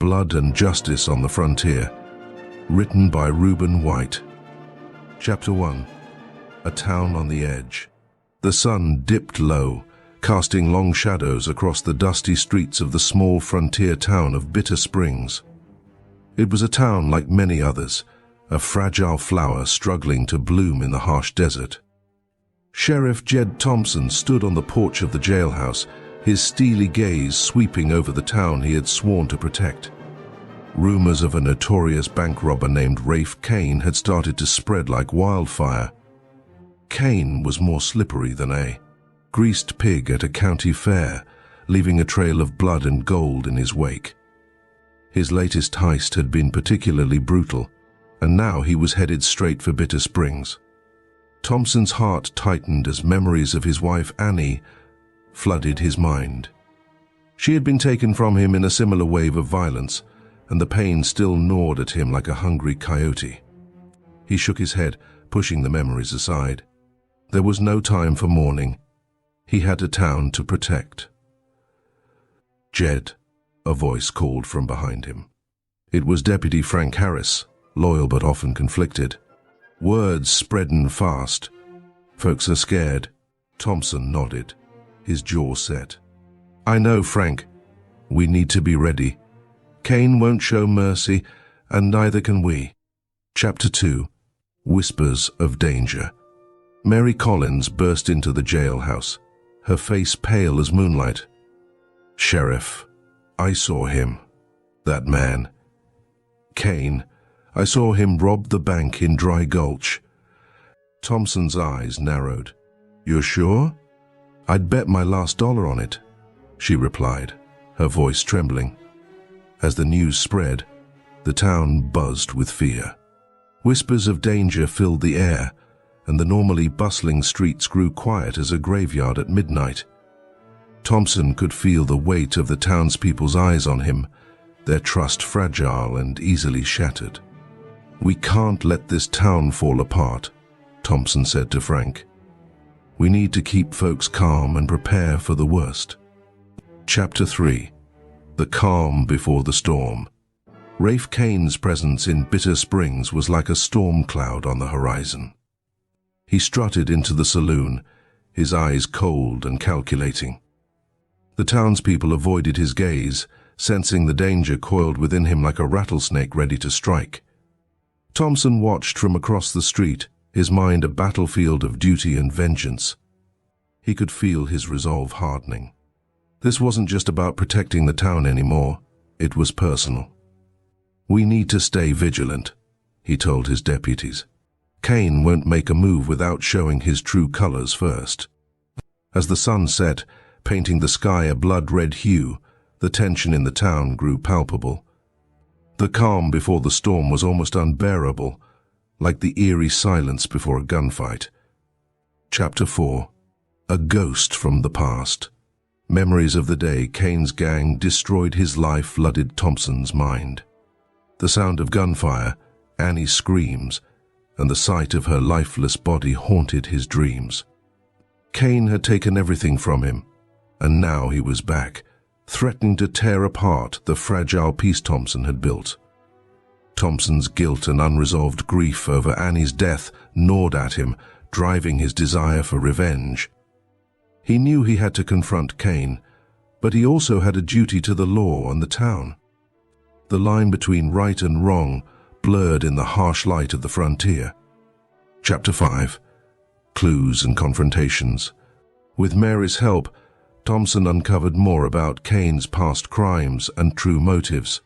Blood and Justice on the Frontier, written by Reuben White. Chapter 1. A Town on the Edge. The sun dipped low, casting long shadows across the dusty streets of the small frontier town of Bitter Springs. It was a town like many others, a fragile flower struggling to bloom in the harsh desert. Sheriff Jed Thompson stood on the porch of the jailhouse, his steely gaze sweeping over the town he had sworn to protect. Rumors of a notorious bank robber named Rafe Kane had started to spread like wildfire. Kane was more slippery than a greased pig at a county fair, leaving a trail of blood and gold in his wake. His latest heist had been particularly brutal, and now he was headed straight for Bitter Springs. Thompson's heart tightened as memories of his wife Annie flooded his mind. She had been taken from him in a similar wave of violence, and the pain still gnawed at him like a hungry coyote. He shook his head, pushing the memories aside. There was no time for mourning. He had a town to protect. "Jed," a voice called from behind him. It was Deputy Frank Harris, loyal but often conflicted. Words spreading fast. "Folks are scared." Thompson nodded, his jaw set. "I know, Frank. We need to be ready. Kane won't show mercy, and neither can we." Chapter 2. Whispers of Danger. Mary Collins burst into the jailhouse, her face pale as moonlight. "Sheriff, I saw him. That man. Kane. I saw him rob the bank in Dry Gulch." Thompson's eyes narrowed. "You're sure?" "I'd bet my last dollar on it," she replied, her voice trembling. As the news spread, the town buzzed with fear. Whispers of danger filled the air, and the normally bustling streets grew quiet as a graveyard at midnight. Thompson could feel the weight of the townspeople's eyes on him, their trust fragile and easily shattered. "We can't let this town fall apart," Thompson said to Frank. "We need to keep folks calm and prepare for the worst." Chapter 3. The Calm Before the Storm. Rafe Kane's presence in Bitter Springs was like a storm cloud on the horizon. He strutted into the saloon, his eyes cold and calculating. The townspeople avoided his gaze, sensing the danger coiled within him like a rattlesnake ready to strike. Thompson watched from across the street, his mind a battlefield of duty and vengeance. He could feel his resolve hardening. This wasn't just about protecting the town anymore, it was personal. "We need to stay vigilant," he told his deputies. "Kane won't make a move without showing his true colors first." As the sun set, painting the sky a blood-red hue, the tension in the town grew palpable. The calm before the storm was almost unbearable, like the eerie silence before a gunfight. Chapter 4. A Ghost from the Past. Memories of the day Kane's gang destroyed his life flooded Thompson's mind. The sound of gunfire, Annie's screams, and the sight of her lifeless body haunted his dreams. Kane had taken everything from him, and now he was back, threatening to tear apart the fragile peace Thompson had built. Thompson's guilt and unresolved grief over Annie's death gnawed at him, driving his desire for revenge. He knew he had to confront Kane, but he also had a duty to the law and the town. The line between right and wrong blurred in the harsh light of the frontier. Chapter 5. Clues and Confrontations. With Mary's help, Thompson uncovered more about Kane's past crimes and true motives.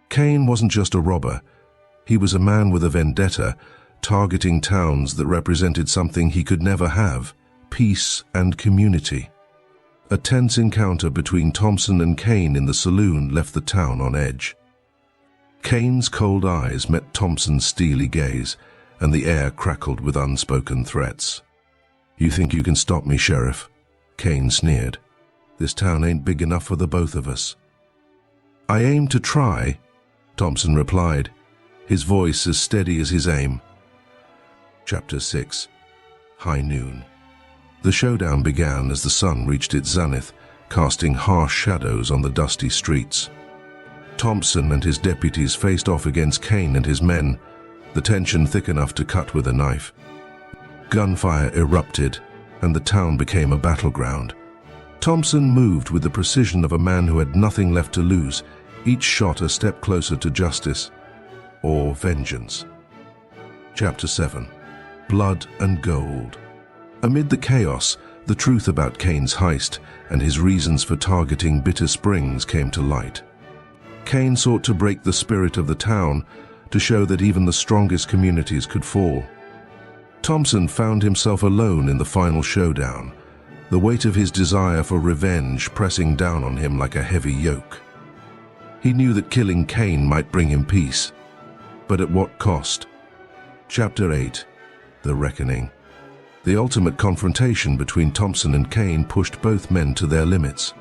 Kane wasn't just a robber. He was a man with a vendetta, targeting towns that represented something he could never have: peace and community. A tense encounter between Thompson and Kane in the saloon left the town on edge. Kane's cold eyes met Thompson's steely gaze, and the air crackled with unspoken threats. "You think you can stop me, Sheriff?" Kane sneered. "This town ain't big enough for the both of us." "I aim to try," Thompson replied, his voice as steady as his aim. Chapter 6. High Noon. The showdown began as the sun reached its zenith, casting harsh shadows on the dusty streets. Thompson and his deputies faced off against Kane and his men, the tension thick enough to cut with a knife. Gunfire erupted, and the town became a battleground. Thompson moved with the precision of a man who had nothing left to lose, each shot a step closer to justice or vengeance. Chapter 7. Blood and Gold. Amid the chaos, the truth about Kane's heist and his reasons for targeting Bitter Springs came to light. Kane sought to break the spirit of the town, to show that even the strongest communities could fall. Thompson found himself alone in the final showdown, the weight of his desire for revenge pressing down on him like a heavy yoke. He knew that killing Kane might bring him peace, but at what cost? Chapter 8. The Reckoning. The ultimate confrontation between Thompson and Kane pushed both men to their limits.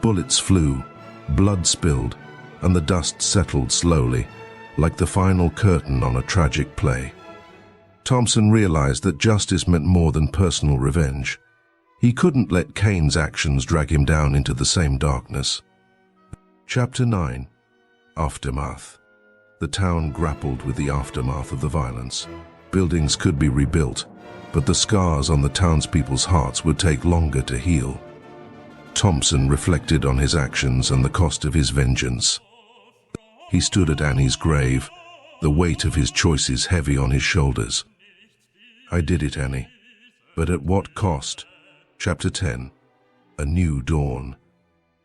Bullets flew, blood spilled, and the dust settled slowly, like the final curtain on a tragic play. Thompson realized that justice meant more than personal revenge. He couldn't let Kane's actions drag him down into the same darkness. Chapter 9. Aftermath. The town grappled with the aftermath of the violence. Buildings could be rebuilt, but the scars on the townspeople's hearts would take longer to heal. Thompson reflected on his actions and the cost of his vengeance. He stood at Annie's grave, the weight of his choices heavy on his shoulders. I did it, Annie. But at what cost? Chapter 10. A New Dawn.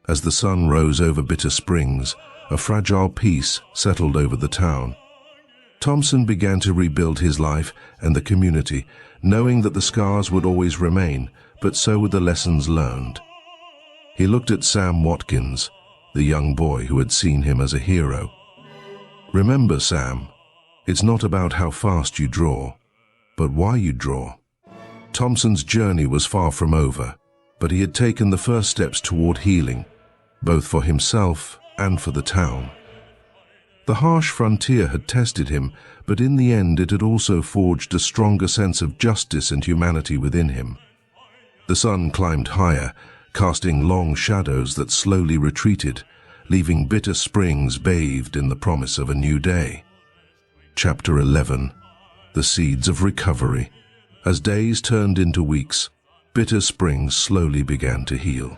As the sun rose over Bitter Springs, a fragile peace settled over the town. Thompson began to rebuild his life and the community, knowing that the scars would always remain, but so would the lessons learned. He looked at Sam Watkins, the young boy who had seen him as a hero. Remember, Sam, it's not about how fast you draw, but why you draw. Thompson's journey was far from over, but he had taken the first steps toward healing, both for himself and for the town. The harsh frontier had tested him, but in the end it had also forged a stronger sense of justice and humanity within him. The sun climbed higher, casting long shadows that slowly retreated, leaving Bitter Springs bathed in the promise of a new day. Chapter 11. The Seeds of Recovery. As days turned into weeks, Bitter Springs slowly began to heal.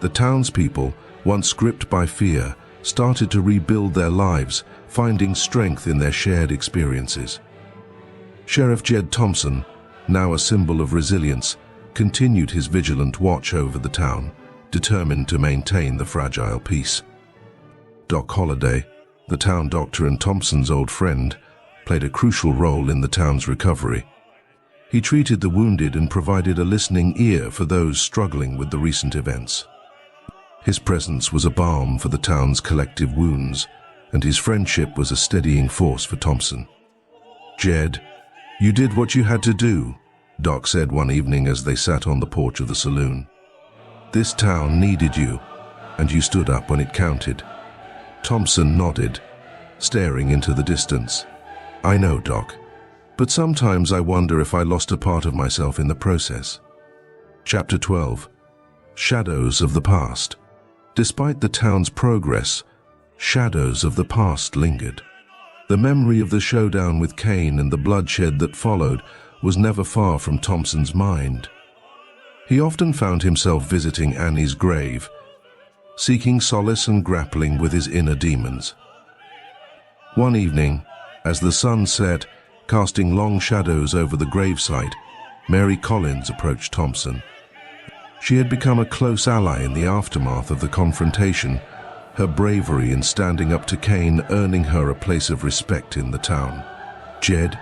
The townspeople, once gripped by fear, started to rebuild their lives, finding strength in their shared experiences. Sheriff Jed Thompson, now a symbol of resilience, continued his vigilant watch over the town, determined to maintain the fragile peace. Doc Holliday, the town doctor and Thompson's old friend, played a crucial role in the town's recovery. He treated the wounded and provided a listening ear for those struggling with the recent events. His presence was a balm for the town's collective wounds, and his friendship was a steadying force for Thompson. Jed, you did what you had to do, Doc said one evening as they sat on the porch of the saloon. This town needed you, and you stood up when it counted. Thompson nodded, staring into the distance. I know, Doc, but sometimes I wonder if I lost a part of myself in the process. Chapter 12. Shadows of the Past. Despite the town's progress, shadows of the past lingered. The memory of the showdown with Kane and the bloodshed that followed was never far from Thompson's mind. He often found himself visiting Annie's grave, seeking solace and grappling with his inner demons. One evening, as the sun set, casting long shadows over the gravesite, Mary Collins approached Thompson. She had become a close ally in the aftermath of the confrontation, her bravery in standing up to Kane earning her a place of respect in the town. Jed,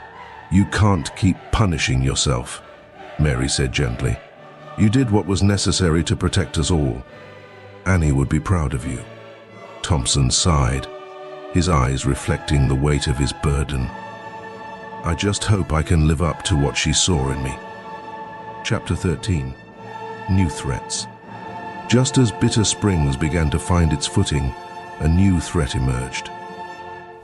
you can't keep punishing yourself, Mary said gently. You did what was necessary to protect us all. Annie would be proud of you. Thompson sighed, his eyes reflecting the weight of his burden. I just hope I can live up to what she saw in me. Chapter 13. New Threats. Just as Bitter Springs began to find its footing, a new threat emerged.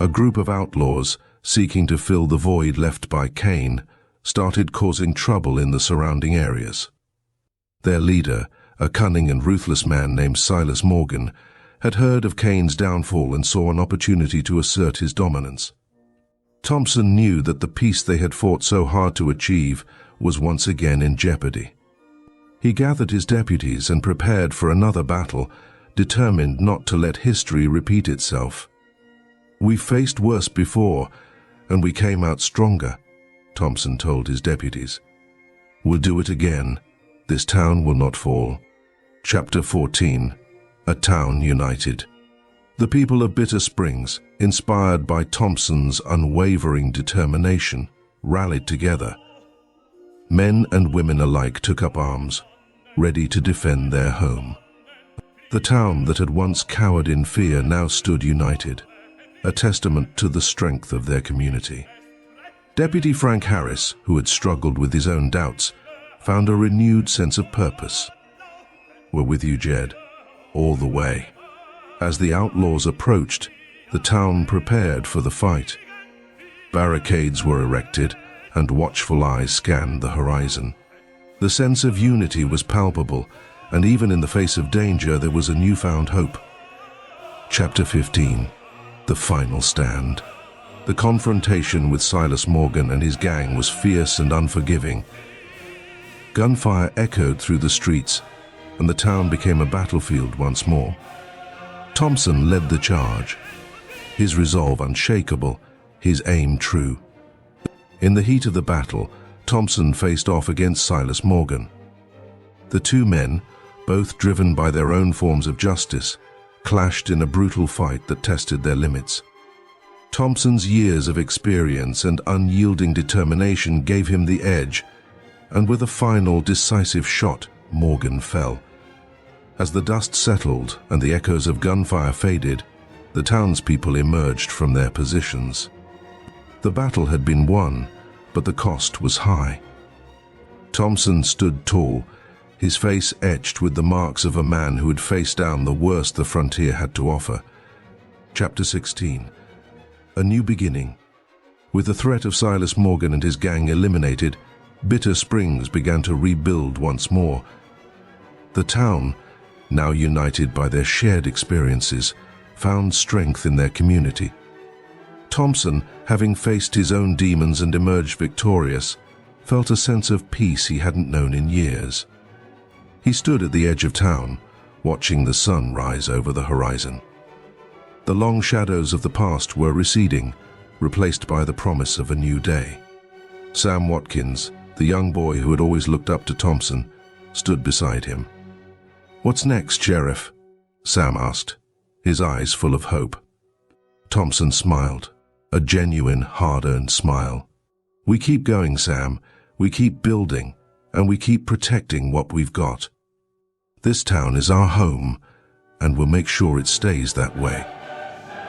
A group of outlaws, seeking to fill the void left by Kane, started causing trouble in the surrounding areas. Their leader, a cunning and ruthless man named Silas Morgan, had heard of Kane's downfall and saw an opportunity to assert his dominance. Thompson knew that the peace they had fought so hard to achieve was once again in jeopardy. He gathered his deputies and prepared for another battle, determined not to let history repeat itself. "We faced worse before, and we came out stronger," Thompson told his deputies. "We'll do it again. This town will not fall." Chapter 14. A Town United. The people of Bitter Springs, inspired by Thompson's unwavering determination, rallied together. Men and women alike took up arms, ready to defend their home. The town that had once cowered in fear now stood united, a testament to the strength of their community. Deputy Frank Harris, who had struggled with his own doubts, found a renewed sense of purpose. "We're with you, Jed, all the way." As the outlaws approached, the town prepared for the fight. Barricades were erected, and watchful eyes scanned the horizon. The sense of unity was palpable, and even in the face of danger there was a newfound hope. Chapter 15. The Final Stand. The confrontation with Silas Morgan and his gang was fierce and unforgiving. Gunfire echoed through the streets, and the town became a battlefield once more. Thompson led the charge, his resolve unshakable, his aim true. In the heat of the battle, Thompson faced off against Silas Morgan. The two men, both driven by their own forms of justice, clashed in a brutal fight that tested their limits. Thompson's years of experience and unyielding determination gave him the edge, and with a final decisive shot, Morgan fell. As the dust settled and the echoes of gunfire faded, the townspeople emerged from their positions. The battle had been won, but the cost was high. Thompson stood tall, his face etched with the marks of a man who had faced down the worst the frontier had to offer. Chapter 16. A New Beginning. With the threat of Silas Morgan and his gang eliminated, Bitter Springs began to rebuild once more. The town, now united by their shared experiences, found strength in their community. Thompson, having faced his own demons and emerged victorious, felt a sense of peace he hadn't known in years. He stood at the edge of town, watching the sun rise over the horizon. The long shadows of the past were receding, replaced by the promise of a new day. Sam Watkins, the young boy who had always looked up to Thompson, stood beside him. "What's next, Sheriff?" Sam asked, his eyes full of hope. Thompson smiled, a genuine, hard-earned smile. "We keep going, Sam. We keep building, and we keep protecting what we've got. This town is our home, and we'll make sure it stays that way."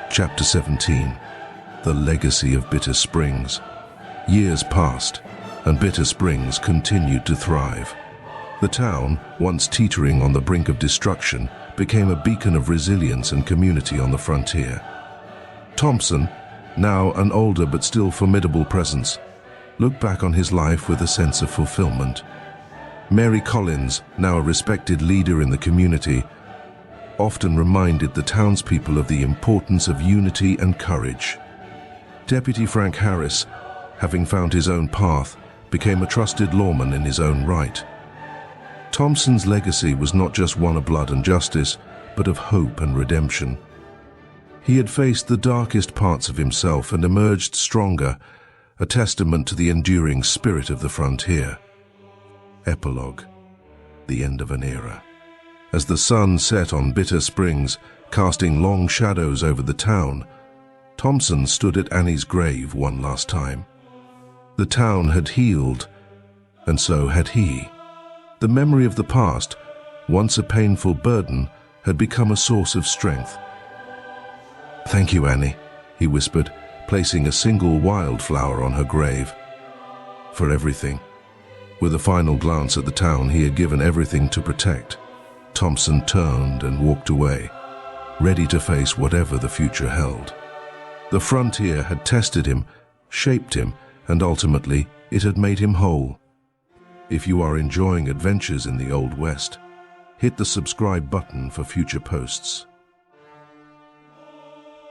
Chapter 17. The Legacy of Bitter Springs. Years passed, and Bitter Springs continued to thrive. The town, once teetering on the brink of destruction, became a beacon of resilience and community on the frontier. Thompson, now an older but still formidable presence, looked back on his life with a sense of fulfillment. Mary Collins, now a respected leader in the community, often reminded the townspeople of the importance of unity and courage. Deputy Frank Harris, having found his own path, became a trusted lawman in his own right. Thompson's legacy was not just one of blood and justice, but of hope and redemption. He had faced the darkest parts of himself and emerged stronger, a testament to the enduring spirit of the frontier. Epilogue. The end of an era. As the sun set on Bitter Springs, casting long shadows over the town, Thompson stood at Annie's grave one last time. The town had healed, and so had he. The memory of the past, once a painful burden, had become a source of strength. "Thank you, Annie," he whispered, placing a single wildflower on her grave. "For everything." With a final glance at the town he had given everything to protect, Thompson turned and walked away, ready to face whatever the future held. The frontier had tested him, shaped him, and ultimately it had made him whole. If you are enjoying adventures in the Old West, hit the subscribe button for future posts.